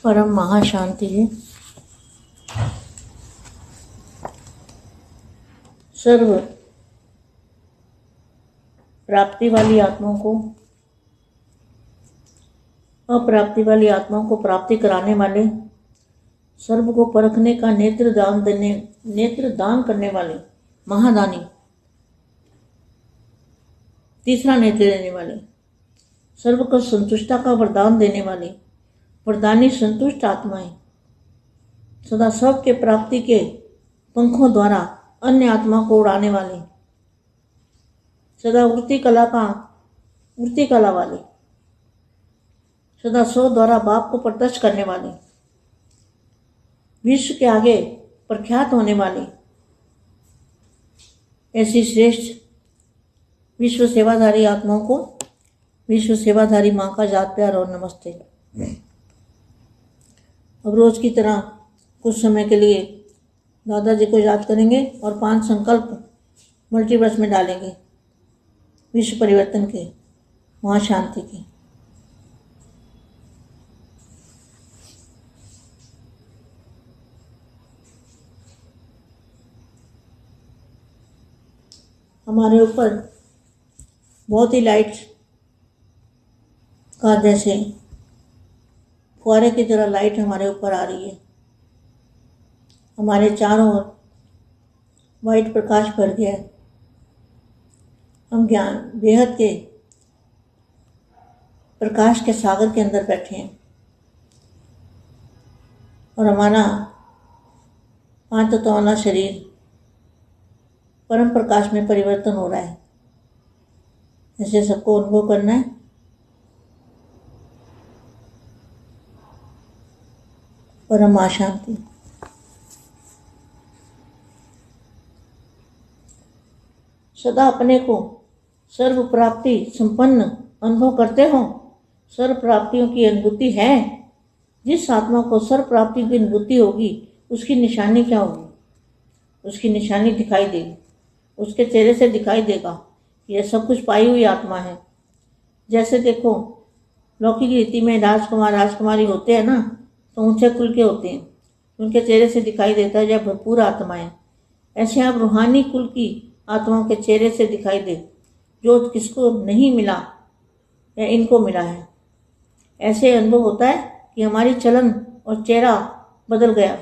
परम महाशांति है। सर्व प्राप्ति वाली आत्माओं को, अप्राप्ति वाली आत्माओं को प्राप्ति कराने वाले, सर्व को परखने का नेत्र दान करने वाले महादानी, तीसरा नेत्र देने वाले, सर्व को संतुष्टता का वरदान देने वाले वरदानी संतुष्ट आत्माएं, सदा सब के प्राप्ति के पंखों द्वारा अन्य आत्मा को उड़ाने वाले, सदा उड़ती कला वाले, सदा सौ द्वारा बाप को प्रत्यक्ष करने वाले, विश्व के आगे प्रख्यात होने वाले, ऐसी श्रेष्ठ विश्व सेवाधारी आत्माओं को विश्व सेवाधारी माँ का याद प्यार और नमस्ते। अब रोज की तरह कुछ समय के लिए दादाजी को याद करेंगे और 5 संकल्प मल्टीवर्स में डालेंगे, विश्व परिवर्तन के, वहाँ शांति के। हमारे ऊपर बहुत ही लाइट का जैसे फुहारे की तरह लाइट हमारे ऊपर आ रही है। हमारे चारों ओर वाइट प्रकाश भर गया है। हम ज्ञान बेहद के प्रकाश के सागर के अंदर बैठे हैं और हमारा 5 तत्वों वाला शरीर परम प्रकाश में परिवर्तन हो रहा है। ऐसे सबको अनुभव करना है। परम शांति। सदा अपने को सर्व प्राप्ति संपन्न अनुभव करते हो। सर्व प्राप्तियों की अनुभूति है। जिस आत्मा को सर्व प्राप्ति की अनुभूति होगी उसकी निशानी क्या होगी? उसकी निशानी दिखाई देगी, उसके चेहरे से दिखाई देगा कि यह सब कुछ पाई हुई आत्मा है। जैसे देखो लौकिक रीति में राजकुमार राजकुमारी होते हैं ना, तो ऊंचे कुल के होते हैं, उनके चेहरे से दिखाई देता है जब भरपूर आत्माएं। ऐसे आप रूहानी कुल की आत्माओं के चेहरे से दिखाई दे, जो किसको नहीं मिला या इनको मिला है। ऐसे अनुभव होता है कि हमारी चलन और चेहरा बदल गया,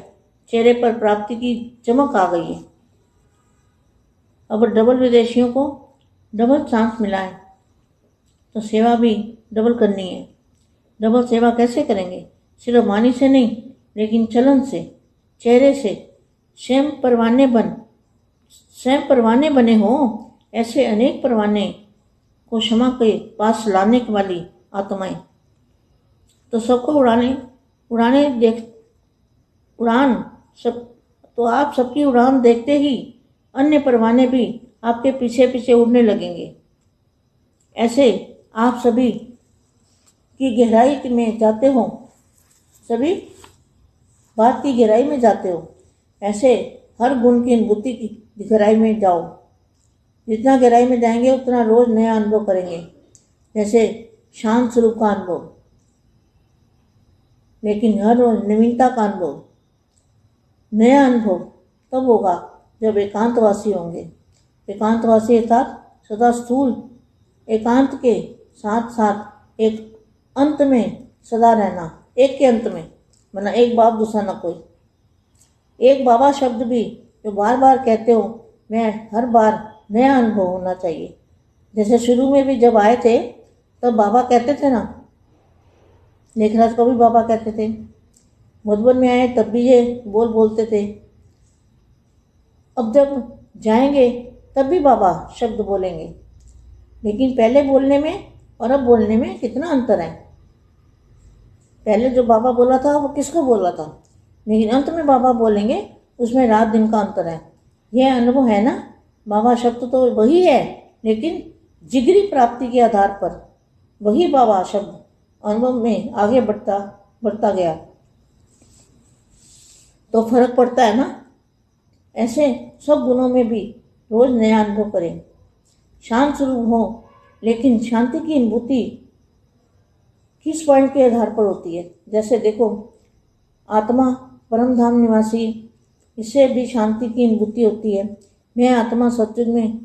चेहरे पर प्राप्ति की चमक आ गई है। अब डबल विदेशियों को डबल चांस मिला है, तो सेवा भी डबल करनी है। डबल सेवा कैसे करेंगे? सिर्फ वाणी से नहीं, लेकिन चलन से, चेहरे से। स्वयं परवाने बने हो। ऐसे अनेक परवाने को क्षमा के पास लाने वाली आत्माएं, तो सबको तो आप सबकी उड़ान देखते ही अन्य परवाने भी आपके पीछे पीछे उड़ने लगेंगे। ऐसे आप सभी की गहराई में जाते हो, सभी बात की गहराई में जाते हो। ऐसे हर गुण की अनुभूति की गहराई में जाओ। जितना गहराई में जाएंगे उतना रोज नया अनुभव करेंगे। जैसे शांत स्वरूप का अनुभव, लेकिन हर रोज नवीनता का अनुभव। नया अनुभव तब होगा जब एकांतवासी होंगे। एकांतवासी अर्थात सदा स्थूल एकांत के साथ साथ एक अंत में सदा रहना, एक के अंत में, वरना एक बाप दूसरा ना कोई। एक बाबा शब्द भी जो बार बार कहते हो, मैं हर बार नया अनुभव होना चाहिए। जैसे शुरू में भी जब आए थे तब बाबा कहते थे ना, लेखराज को भी बाबा कहते थे। मधुबन में आए तब भी ये बोलते थे। अब जब जाएंगे तब भी बाबा शब्द बोलेंगे, लेकिन पहले बोलने में और अब बोलने में कितना अंतर है। पहले जो बाबा बोला था वो किसको बोला था, लेकिन अंत में बाबा बोलेंगे, उसमें रात दिन का अंतर है। यह अनुभव है ना। बाबा शब्द तो वही है, लेकिन जिगरी प्राप्ति के आधार पर वही बाबा शब्द अनुभव में आगे बढ़ता गया, तो फर्क पड़ता है ना। ऐसे सब गुणों में भी रोज नया अनुभव करें। शांत स्वरूप हो, लेकिन शांति की अनुभूति किस पॉइंट के आधार पर होती है? जैसे देखो आत्मा परम धाम निवासी, इससे भी शांति की अनुभूति होती है। मैं आत्मा सत्युग में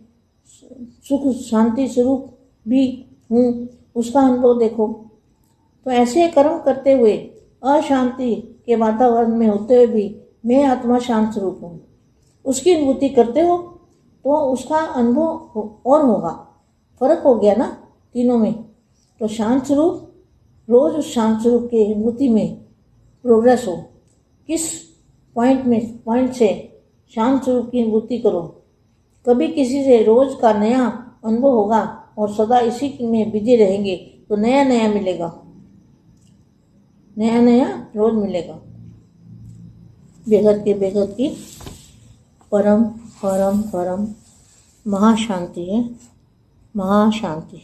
सुख शांति स्वरूप भी हूँ, उसका अनुभव देखो। तो ऐसे कर्म करते हुए अशांति के वातावरण में होते हुए भी मैं आत्मा शांत स्वरूप हूँ, उसकी अनुभूति करते हो तो उसका अनुभव और होगा। फर्क हो गया ना तीनों में। तो शांत स्वरूप, रोज उस शांत स्वरूप की अनुभूति में प्रोग्रेस हो। किस पॉइंट से शांत स्वरूप की अनुभूति करो। कभी किसी से रोज का नया अनुभव होगा और सदा इसी में बिजी रहेंगे तो नया नया मिलेगा, नया नया रोज मिलेगा। बेहद के बेहद की परम परम परम महाशांति है, महाशांति।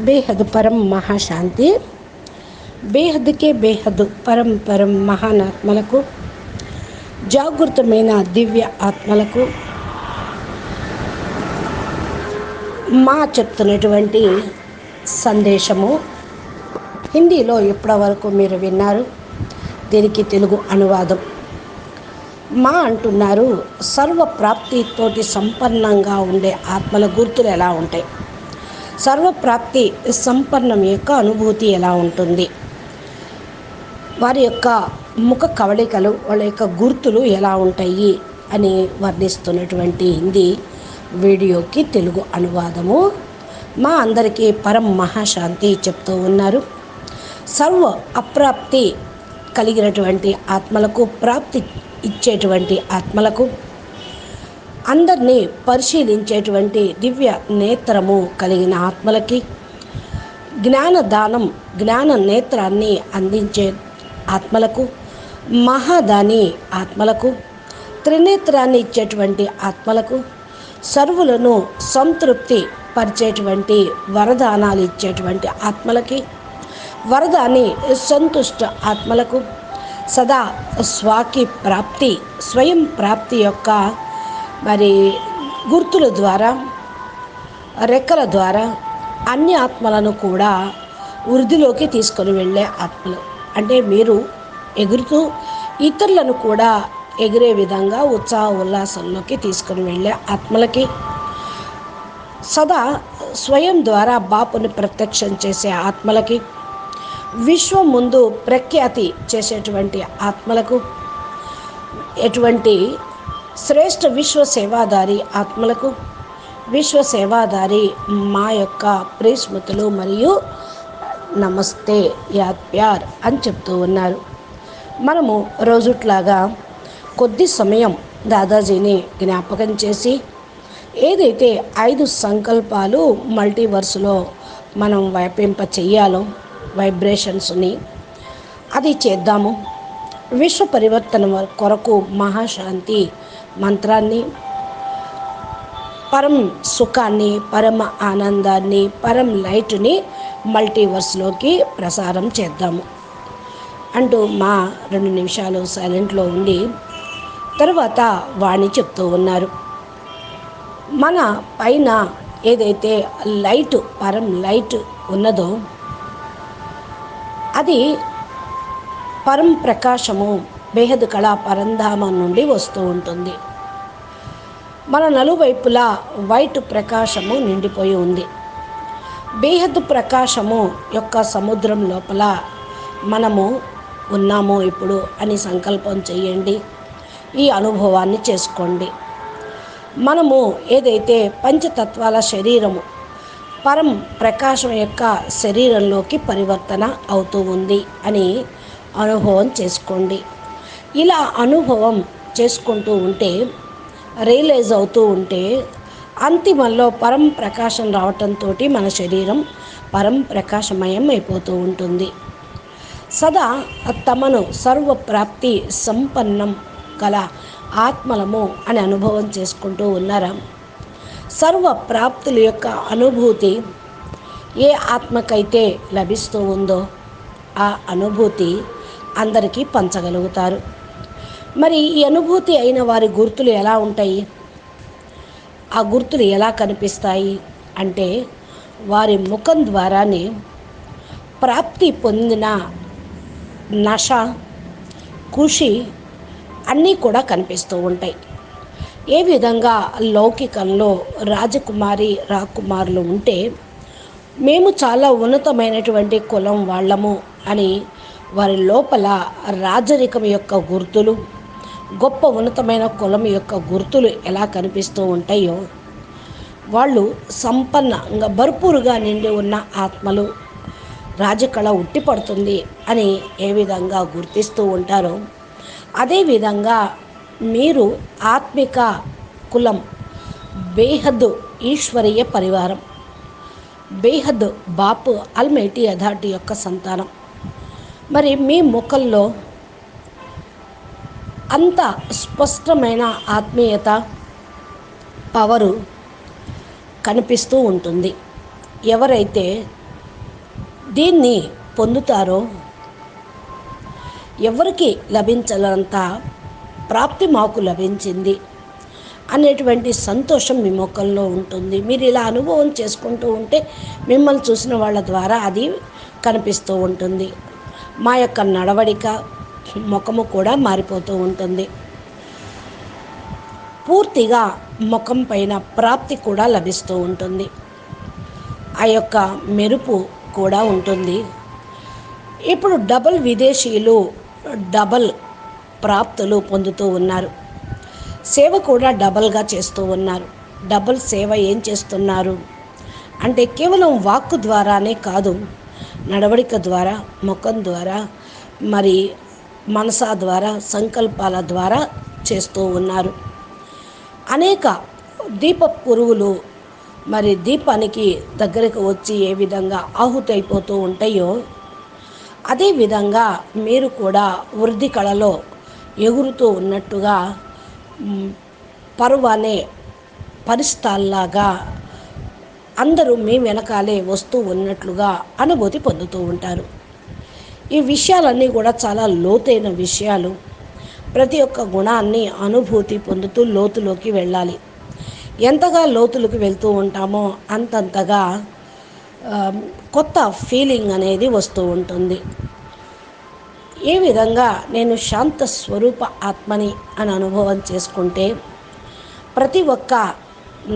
बेहद परम महाशांति, బేహద్ కే బేహద్ పరం పరం మహానాత్మలకు, జాగృతమైన దివ్య ఆత్మలకు మా చెప్తున్నటువంటి సందేశము హిందీలో ఇప్పటివరకు మీరు విన్నారు. దీనికి తెలుగు అనువాదం. మా అంటున్నారు, సర్వప్రాప్తితోటి సంపన్నంగా ఉండే ఆత్మల గుర్తులు ఎలా ఉంటాయి, సర్వప్రాప్తి సంపన్నం యొక్క అనుభూతి ఎలా ఉంటుంది, వారి యొక్క ముఖ కవళికలు, వాళ్ళ యొక్క గుర్తులు ఎలా ఉంటాయి అని వర్ణిస్తున్నటువంటి హిందీ వీడియోకి తెలుగు అనువాదము మా అందరికీ పరం మహాశాంతి చెప్తూ ఉన్నారు. సర్వ అప్రాప్తి కలిగినటువంటి ఆత్మలకు, ప్రాప్తి ఇచ్చేటువంటి ఆత్మలకు, అందరినీ పరిశీలించేటువంటి దివ్య నేత్రము కలిగిన ఆత్మలకి, జ్ఞానదానం జ్ఞాన నేత్రాన్ని అందించే ఆత్మలకు, మహాదాని ఆత్మలకు, త్రినేత్రాన్ని ఇచ్చేటువంటి ఆత్మలకు, సర్వులను సంతృప్తి పరిచేటువంటి వరదానాలు ఇచ్చేటువంటి ఆత్మలకి, వరదాని సంతుష్ట ఆత్మలకు, సదా స్వాకి ప్రాప్తి స్వయం ప్రాప్తి యొక్క మరి గుర్తుల ద్వారా, రెక్కల ద్వారా అన్ని ఆత్మలను కూడా వృద్ధిలోకి తీసుకొని వెళ్ళే ఆత్మలు. అంటే మీరు ఎగురుతూ ఇతరులను కూడా ఎగిరే విధంగా ఉత్సాహ ఉల్లాసంలోకి తీసుకొని వెళ్ళే ఆత్మలకి, సదా స్వయం ద్వారా బాపుని ప్రత్యక్షం చేసే ఆత్మలకి, విశ్వం ముందు ప్రఖ్యాతి చేసేటువంటి ఆత్మలకు, ఎటువంటి శ్రేష్ఠ విశ్వ సేవాదారి ఆత్మలకు, విశ్వ సేవాదారి మా యొక్క ప్రేస్మృతులు మరియు నమస్తే యాద్ ప్యార్ అని చెప్తూ ఉన్నారు. మనము రోజుట్లాగా కొద్ది సమయం దాదాజీని జ్ఞాపకం చేసి ఏదైతే 5 సంకల్పాలు మల్టీవర్స్లో మనం వ్యాపింప చెయ్యాలో వైబ్రేషన్స్ని, అది చేద్దాము. విశ్వ పరివర్తన కొరకు మహాశాంతి మంత్రాన్ని, పరం సుఖాన్ని, పరమ ఆనందాన్ని, పరం లైట్ని మల్టీవర్స్లోకి ప్రసారం చేద్దాము అంటూ మా 2 నిమిషాలు సైలెంట్లో ఉండి తర్వాత వాణి చెప్తూ ఉన్నారు. మన పైన ఏదైతే లైట్, పరం లైట్ ఉన్నదో అది పరం ప్రకాశము బేహద్ కళా పరంధామం నుండి వస్తూ ఉంటుంది. మన నలువైపులా వైట్ ప్రకాశము నిండిపోయి ఉంది. బేహద్ ప్రకాశము యొక్క సముద్రం లోపల మనము ఉన్నాము ఇప్పుడు అని సంకల్పం చేయండి. ఈ అనుభవాన్ని చేసుకోండి. మనము ఏదైతే పంచతత్వాల శరీరము పరం ప్రకాశం యొక్క శరీరంలోకి పరివర్తన అవుతూ ఉంది అని అనుభవం చేసుకోండి. ఇలా అనుభవం చేసుకుంటూ ఉంటే, రియలైజ్ అవుతూ ఉంటే, అంతిమంలో పరం ప్రకాశం రావటంతో మన శరీరం పరం ప్రకాశమయం అయిపోతూ ఉంటుంది. సదా తమను సర్వప్రాప్తి సంపన్నం గల ఆత్మలము అని అనుభవం చేసుకుంటూ ఉన్నారా? సర్వప్రాప్తుల యొక్క అనుభూతి ఏ ఆత్మకైతే లభిస్తూ ఉందో ఆ అనుభూతి అందరికీ పంచగలుగుతారు. మరి ఈ అనుభూతి అయిన వారి గుర్తులు ఎలా ఉంటాయి? ఆ గుర్తులు ఎలా కనిపిస్తాయి అంటే వారి ముఖం ద్వారానే ప్రాప్తి పొందిన నశ, ఖుషి అన్నీ కూడా కనిపిస్తూ ఉంటాయి. ఏ విధంగా లౌకికంలో రాజకుమారి రాకుమారులు ఉంటే మేము చాలా ఉన్నతమైనటువంటి కులం వాళ్ళము అని వారి లోపల రాజరికం యొక్క గుర్తులు, గొప్ప ఉన్నతమైన కులం యొక్క గుర్తులు ఎలా కనిపిస్తూ ఉంటాయో, వాళ్ళు సంపన్నంగా భర్పూరుగా నిండి ఉన్న ఆత్మలు రాజకళ ఉట్టిపడుతుంది అని ఏ విధంగా గుర్తిస్తూ ఉంటారో, అదేవిధంగా మీరు ఆత్మిక కులం, బేహద్ ఈశ్వరీయ పరివారం, బేహద్ బాపు అల్మైటీ అథారిటీ యొక్క సంతానం. మరి మీ ముఖంలో అంత స్పష్టమైన ఆత్మీయత, పవరు కనిపిస్తూ ఉంటుంది. ఎవరైతే దీన్ని పొందుతారో ఎవరికి లభించనంత ప్రాప్తి మాకు లభించింది అనేటువంటి సంతోషం మీ ముఖంలో ఉంటుంది. మీరు ఇలా అనుభవం చేసుకుంటూ ఉంటే మిమ్మల్ని చూసిన వాళ్ళ ద్వారా అది కనిపిస్తూ ఉంటుంది. మా యొక్క నడవడిక, ముఖము కూడా మారిపోతూ ఉంటుంది. పూర్తిగా ముఖం పైన ప్రాప్తి కూడా లభిస్తూ ఉంటుంది. ఆ యొక్క మెరుపు కూడా ఉంటుంది. ఇప్పుడు డబుల్ విదేశీయులు డబల్ ప్రాప్తులు పొందుతూ ఉన్నారు. సేవ కూడా డబల్గా చేస్తూ ఉన్నారు. డబుల్ సేవ ఏం చేస్తున్నారు అంటే కేవలం వాక్కు ద్వారానే కాదు, నడవడిక ద్వారా, ముఖం ద్వారా, మరి మనసా ద్వారా, సంకల్పాల ద్వారా చేస్తూ ఉన్నారు. అనేక దీప పురుగులు మరి దీపానికి దగ్గరకు వచ్చి ఏ విధంగా ఆహుతి అయిపోతూ ఉంటాయో, అదేవిధంగా మీరు కూడా వృద్ధి కళలో ఎగురుతూ ఉన్నట్టుగా పరువానే పరిస్థాల్లాగా అందరూ మీ వెనకాలే వస్తూ ఉన్నట్లుగా అనుభూతి పొందుతూ ఉంటారు. ఈ విషయాలన్నీ కూడా చాలా లోతైన విషయాలు. ప్రతి ఒక్క గుణాన్ని అనుభూతి పొందుతూ లోతులోకి వెళ్ళాలి. ఎంతగా లోతులకు వెళ్తూ ఉంటామో అంతంతగా కొత్త ఫీలింగ్ అనేది వస్తూ ఉంటుంది. ఏ విధంగా నేను శాంత స్వరూప ఆత్మని అని అనుభవం చేసుకుంటే ప్రతి ఒక్క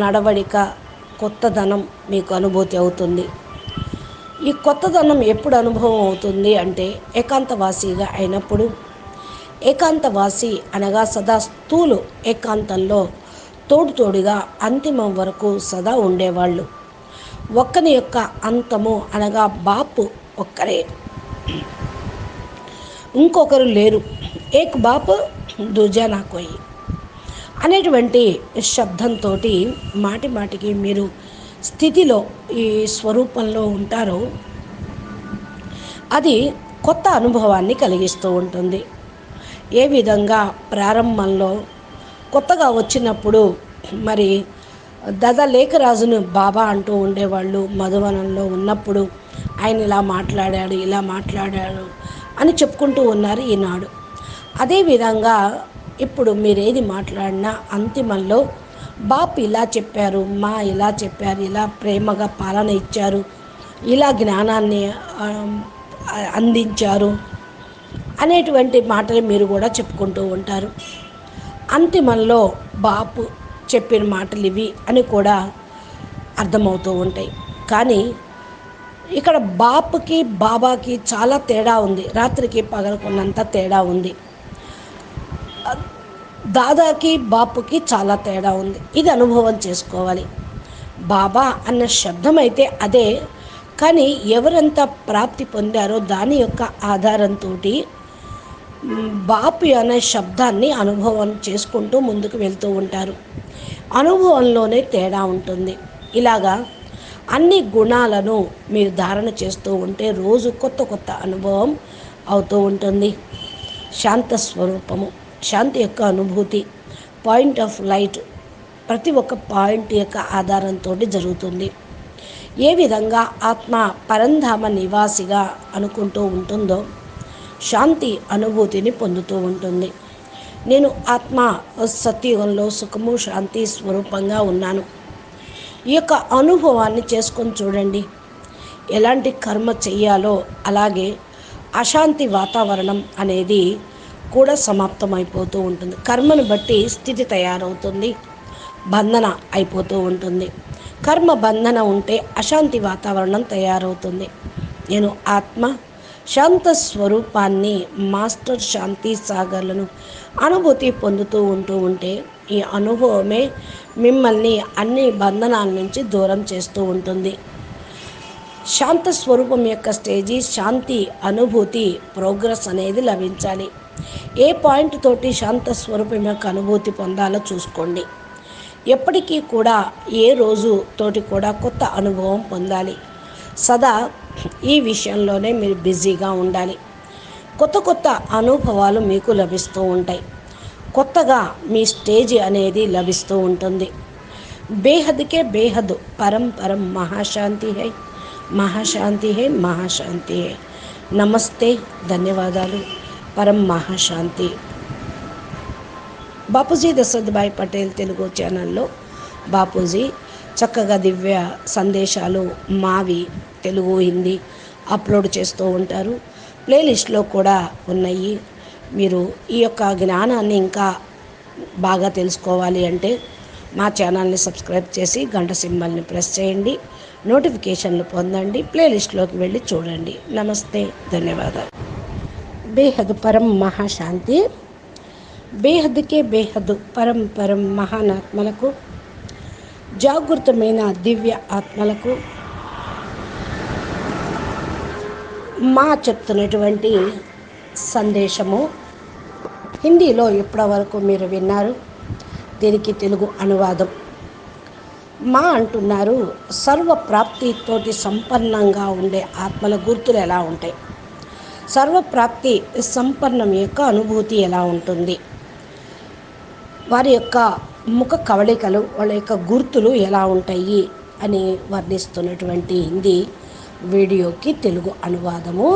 నడవడిక కొత్తదనం మీకు అనుభూతి అవుతుంది. ఈ కొత్తదనం ఎప్పుడు అనుభవం అవుతుంది అంటే ఏకాంతవాసిగా అయినప్పుడు. ఏకాంతవాసి అనగా సదా స్థూలు ఏకాంతంలో తోడుగా అంతిమం వరకు సదా ఉండేవాళ్ళు. ఒక్కని యొక్క అంతము అనగా బాపు ఒక్కరే, ఇంకొకరు లేరు. ఏక్ బాపు దూజా నా కోయి అనేటువంటి శబ్దంతో మాటి మాటికి మీరు స్థితిలో ఈ స్వరూపంలో ఉంటారో అది కొత్త అనుభవాన్ని కలిగిస్తూ ఉంటుంది. ఏ విధంగా ప్రారంభంలో కొత్తగా వచ్చినప్పుడు మరి దాదా లేఖరాజును బాబా అంటూ ఉండేవాళ్ళు. మధువనంలో ఉన్నప్పుడు ఆయన ఇలా మాట్లాడాడు, ఇలా మాట్లాడాడు అని చెప్పుకుంటూ ఉన్నారు ఈనాడు. అదేవిధంగా ఇప్పుడు మీరేది మాట్లాడినా అంతిమంలో బాప్ ఇలా చెప్పారు, మా ఇలా చెప్పారు, ఇలా ప్రేమగా పాలన ఇచ్చారు, ఇలా జ్ఞానాన్ని అందించారు అనేటువంటి మాటలు మీరు కూడా చెప్పుకుంటూ ఉంటారు. అంతిమంలో బాపు చెప్పిన మాటలు ఇవి అని కూడా అర్థమవుతూ ఉంటాయి. కానీ ఇక్కడ బాపుకి బాబాకి చాలా తేడా ఉంది. రాత్రికి పగలకున్నంత తేడా ఉంది. దాదాకి బాపుకి చాలా తేడా ఉంది. ఇది అనుభవం చేసుకోవాలి. బాబా అన్న శబ్దం అయితే అదే, కానీ ఎవరెంత ప్రాప్తి పొందారో దాని యొక్క ఆధారంతో బాపు అనే శబ్దాన్ని అనుభవం చేసుకుంటూ ముందుకు వెళ్తూ ఉంటారు. అనుభవంలోనే తేడా ఉంటుంది. ఇలాగా అన్ని గుణాలను మీరు ధారణ చేస్తూ ఉంటే రోజు కొత్త అనుభవం అవుతూ ఉంటుంది. శాంత స్వరూపము, శాంతి యొక్క అనుభూతి, పాయింట్ ఆఫ్ లైట్ ప్రతి ఒక్క పాయింట్ యొక్క ఆధారంతో జరుగుతుంది. ఏ విధంగా ఆత్మ పరంధామ నివాసిగా అనుకుంటూ ఉంటుందో శాంతి అనుభూతిని పొందుతూ ఉంటుంది. నేను ఆత్మ సత్యుగంలో సుఖము శాంతి స్వరూపంగా ఉన్నాను. ఈ యొక్క అనుభవాన్ని చేసుకొని చూడండి. ఎలాంటి కర్మ చెయ్యాలో అలాగే అశాంతి వాతావరణం అనేది కూడా సమాప్తమైపోతూ ఉంటుంది. కర్మను బట్టి స్థితి తయారవుతుంది, బంధన అయిపోతూ ఉంటుంది. కర్మ బంధన ఉంటే అశాంతి వాతావరణం తయారవుతుంది. నేను ఆత్మ శాంత స్వరూపాన్ని, మాస్టర్ శాంతి సాగర్లను అనుభూతి పొందుతూ ఉంటే ఈ అనుభవమే మిమ్మల్ని అన్ని బంధనాల నుంచి దూరం చేస్తూ ఉంటుంది. శాంత స్వరూపం యొక్క స్టేజీ శాంతి అనుభూతి ప్రోగ్రెస్ అనేది లభించాలి. ఏ పాయింట్ తోటి శాంత స్వరూపం యొక్క అనుభూతి పొందాలో చూసుకోండి. ఎప్పటికీ కూడా ఏ రోజు తోటి కూడా కొత్త అనుభవం పొందాలి. సదా ఈ విషయంలోనే మీరు బిజీగా ఉండాలి. కొత్త కొత్త అనుభవాలు మీకు లభిస్తూ ఉంటాయి. కొత్తగా మీ స్టేజ్ అనేది లభిస్తూ ఉంటుంది. బేహద్కే బేహద్ పరం పరం మహాశాంతి హై, మహాశాంతి హై, మహాశాంతి హై. నమస్తే, ధన్యవాదాలు. పరం మహాశాంతి. బాపూజీ దశరథభాయ్ పటేల్ తెలుగు ఛానల్లో బాపూజీ చక్కగా దివ్య సందేశాలు మావి తెలుగు హిందీ అప్లోడ్ చేస్తూ ఉంటారు. ప్లేలిస్ట్లో కూడా ఉన్నాయి. మీరు ఈ యొక్క జ్ఞానాన్ని ఇంకా బాగా తెలుసుకోవాలి అంటే మా ఛానల్ని సబ్స్క్రైబ్ చేసి గంట సింబల్ని ప్రెస్ చేయండి. నోటిఫికేషన్లు పొందండి. ప్లేలిస్ట్లోకి వెళ్ళి చూడండి. నమస్తే, ధన్యవాదాలు. బేహద్ పరం మహాశాంతి. బేహద్కే బేహద్ పరం పరం మహానాత్మలకు, జాగృతమైన దివ్య ఆత్మలకు మా చెప్తున్నటువంటి సందేశము హిందీలో ఇప్పటివరకు మీరు విన్నారు. దీనికి తెలుగు అనువాదం. మా అంటున్నారు, సర్వప్రాప్తితోటి సంపన్నంగా ఉండే ఆత్మల గుర్తులు ఎలా ఉంటాయి, సర్వప్రాప్తి సంపన్నం యొక్క అనుభూతి ఎలా ఉంటుంది, వారి యొక్క ముఖ కవళికలు, వాళ్ళ యొక్క గుర్తులు ఎలా ఉంటాయి అని వర్ణిస్తున్నటువంటి హిందీ వీడియోకి తెలుగు అనువాదము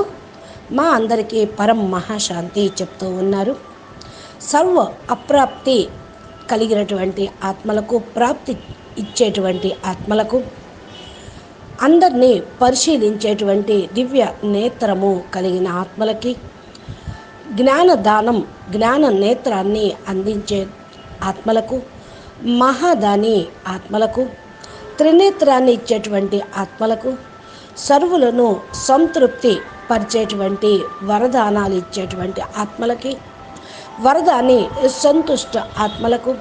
మా అందరికీ పరం మహాశాంతి చెప్తూ ఉన్నారు. సర్వ అప్రాప్తి కలిగినటువంటి ఆత్మలకు, ప్రాప్తి ఇచ్చేటువంటి ఆత్మలకు, అందరినీ పరిశీలించేటువంటి దివ్య నేత్రము కలిగిన ఆత్మలకి, జ్ఞానదానం జ్ఞాన నేత్రాన్ని అందించే ఆత్మలకు, మహాదాని ఆత్మలకు, త్రినేత్రాన్ని ఇచ్చేటువంటి ఆత్మలకు, సర్వులను సంతృప్తి పరిచేటువంటి వరదానాలు ఇచ్చేటువంటి ఆత్మలకి, వరదాని సంతుష్ట ఆత్మలకు,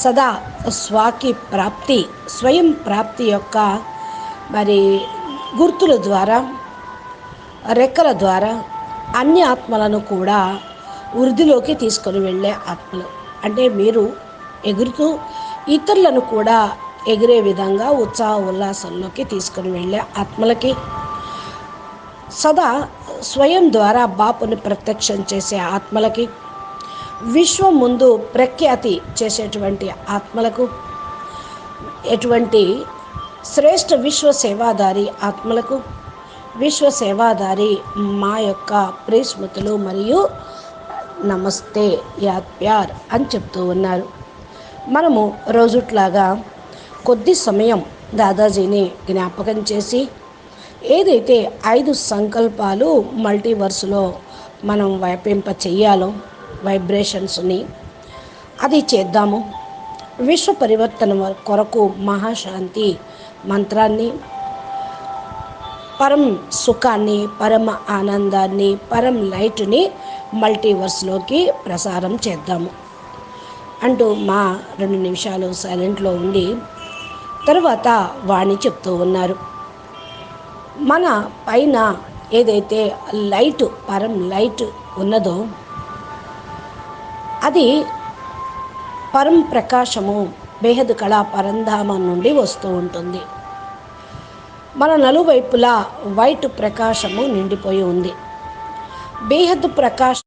సదా స్వాకి ప్రాప్తి స్వయం ప్రాప్తి యొక్క గుర్తుల ద్వారా, రెక్కల ద్వారా అన్ని ఆత్మలను కూడా వృద్ధిలోకి తీసుకొని వెళ్ళే ఆత్మలు. అంటే మీరు ఎగురుతూ ఇతరులను కూడా ఎగిరే విధంగా ఉత్సాహ ఉల్లాసంలోకి తీసుకొని వెళ్ళే ఆత్మలకి, సదా స్వయం ద్వారా బాపుని ప్రత్యక్షం చేసే ఆత్మలకి, విశ్వం ముందు ప్రఖ్యాతి చేసేటువంటి ఆత్మలకు, ఎటువంటి శ్రేష్ఠ విశ్వ సేవాదారి ఆత్మలకు, విశ్వ సేవాదారి మా యొక్క ప్రియస్మృతులు మరియు నమస్తే, యాద్ ప్యార్ అని చెప్తూ ఉన్నారు. మనము రోజుట్లాగా కొద్ది సమయం దాదాజీని జ్ఞాపకం చేసి ఏదైతే 5 సంకల్పాలు మల్టీవర్స్లో మనం వ్యాపింప చెయ్యాలో వైబ్రేషన్స్ని అది చేద్దాము. విశ్వ పరివర్తన కొరకు మహాశాంతి మంత్రాన్ని, పరం సుఖాన్ని, పరమ ఆనందాన్ని, పరం లైట్ని మల్టీవర్స్లోకి ప్రసారం చేద్దాము అంటూ మా 2 నిమిషాలు సైలెంట్లో ఉండి తర్వాత వాణి చెప్తూ ఉన్నారు. మన పైన ఏదైతే లైట్, పరం లైట్ ఉన్నదో అది పరం ప్రకాశము బేహద్ కళా పరంధామం నుండి వస్తూ ఉంటుంది. మన నలువైపులా వైట్ ప్రకాశము నిండిపోయి ఉంది. బేహద్ ప్రకాశం